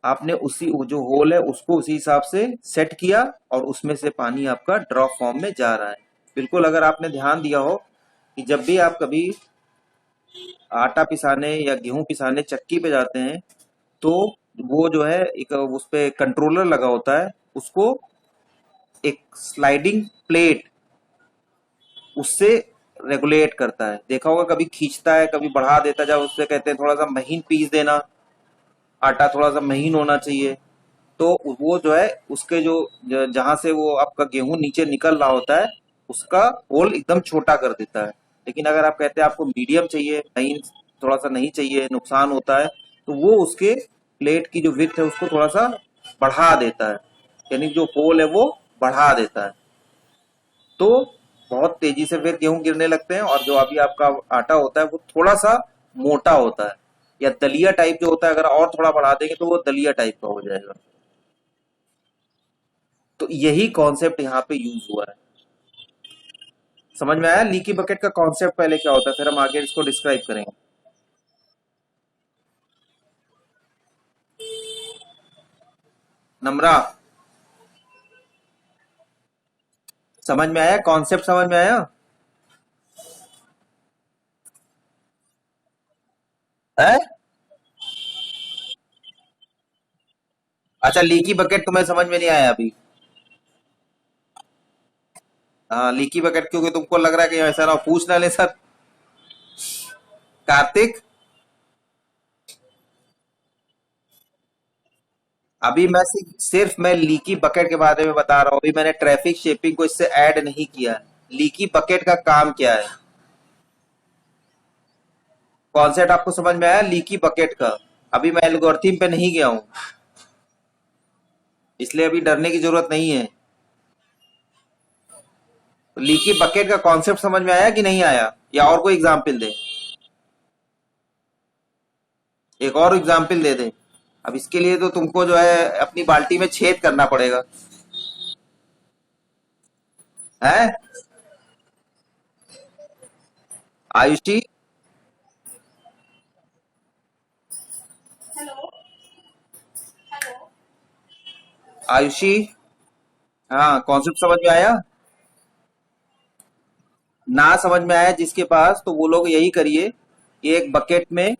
आपने उसी जो होल है उसको उसी हिसाब से सेट किया और उसमें से पानी आपका ड्रॉप फॉर्म में जा रहा है. बिल्कुल, अगर आपने ध्यान दिया हो कि जब भी आप कभी आटा पिसाने या गेहूं पिसाने चक्की पे जाते हैं तो वो जो है एक उस पे कंट्रोलर लगा होता है, उसको एक स्लाइडिंग प्लेट उससे रेगुलेट करता है. देखा होगा, कभी खींचता है कभी बढ़ा देता है, जब उससे कहते हैं थोड़ा सा महीन पीस देना, आटा थोड़ा सा महीन होना चाहिए, तो वो जो है उसके जो जहां से वो आपका गेहूं नीचे निकल रहा होता है उसका होल एकदम छोटा कर देता है. लेकिन अगर आप कहते हैं आपको मीडियम चाहिए, महीन थोड़ा सा नहीं चाहिए, नुकसान होता है, तो वो उसके प्लेट की जो विड्थ है उसको थोड़ा सा बढ़ा देता है, यानी जो होल है वो बढ़ा देता है. तो बहुत तेजी से फिर गेहूं गिरने लगते हैं और जो अभी आपका आटा होता है वो थोड़ा सा मोटा होता है, या दलिया टाइप जो होता है, अगर और थोड़ा बढ़ा देंगे तो वो दलिया टाइप का हो जाएगा. तो यही कॉन्सेप्ट यहाँ पे यूज हुआ है. समझ में आया लीकी बकेट का कॉन्सेप्ट पहले क्या होता है, फिर हम आगे इसको डिस्क्राइब करेंगे. नम्रा, समझ में आया कॉन्सेप्ट, समझ में आया है? अच्छा, लीकी बकेट तुम्हें समझ में नहीं आया अभी? हाँ, लीकी बकेट क्योंकि तुमको लग रहा है कि ऐसा ना हो, पूछ ना ले सर. कार्तिक, अभी मैं सिर्फ मैं लीकी बकेट के बारे में बता रहा हूँ, अभी मैंने ट्रैफिक शेपिंग को इससे ऐड नहीं किया. लीकी बकेट का काम क्या है, कॉन्सेप्ट आपको समझ में आया लीकी बकेट का? अभी मैं एल्गोरिथम पे नहीं गया हूँ, इसलिए अभी डरने की जरूरत नहीं है. तो लीकी बकेट का कॉन्सेप्ट समझ में आया कि नहीं आया, या और कोई एग्जाम्पल दे? एक और एग्जाम्पल दे दे. अब इसके लिए तो तुमको जो है अपनी बाल्टी में छेद करना पड़ेगा, है आयुषी? आयुषी, हाँ, कॉन्सेप्ट समझ में आया? ना समझ में आया जिसके पास, तो वो लोग यही करिए कि एक बकेट में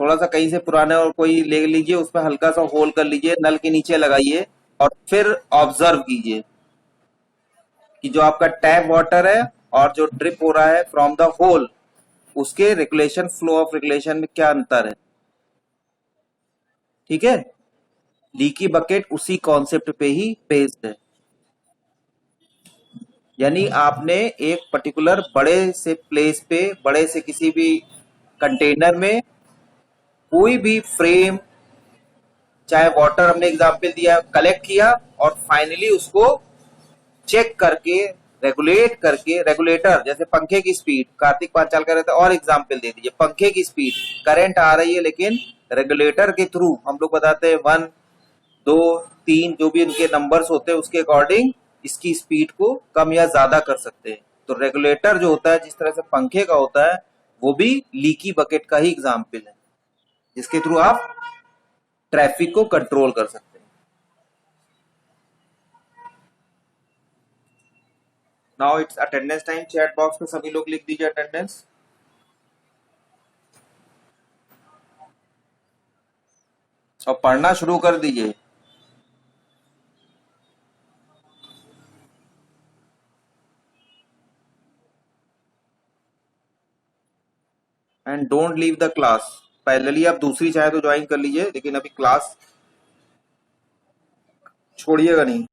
थोड़ा सा कहीं से पुराना और कोई ले लीजिए, उसमें हल्का सा होल कर लीजिए, नल के नीचे लगाइए और फिर ऑब्जर्व कीजिए कि जो आपका टैप वाटर है और जो ड्रिप हो रहा है फ्रॉम द होल, उसके रेगुलेशन, फ्लो ऑफ रेगुलेशन में क्या अंतर है. ठीक है, लीकी बकेट उसी कॉन्सेप्ट पे ही बेस्ड है। यानी आपने एक पर्टिकुलर बड़े से प्लेस पे, बड़े से किसी भी कंटेनर में कोई भी फ्रेम, चाहे वाटर हमने एग्जाम्पल दिया, कलेक्ट किया और फाइनली उसको चेक करके, रेगुलेट करके, रेगुलेटर जैसे पंखे की स्पीड, कार्तिक पांचाल कह रहे थे और एग्जाम्पल दे दीजिए, पंखे की स्पीड करंट आ रही है लेकिन रेगुलेटर के थ्रू हम लोग बताते हैं 1, 2, 3 जो भी इनके नंबर्स होते हैं उसके अकॉर्डिंग इसकी स्पीड को कम या ज्यादा कर सकते हैं। तो रेगुलेटर जो होता है जिस तरह से पंखे का होता है वो भी लीकी बकेट का ही एग्जाम्पल है, जिसके थ्रू आप ट्रैफिक को कंट्रोल कर सकते हैं। Now it's attendance time. Chat box में सभी लोग लिख दीजिए अटेंडेंस और पढ़ना शुरू कर दीजिए। And don't leave the class. Parallelly आप दूसरी चाहे तो ज्वाइन कर लीजिए लेकिन अभी क्लास छोड़िएगा नहीं।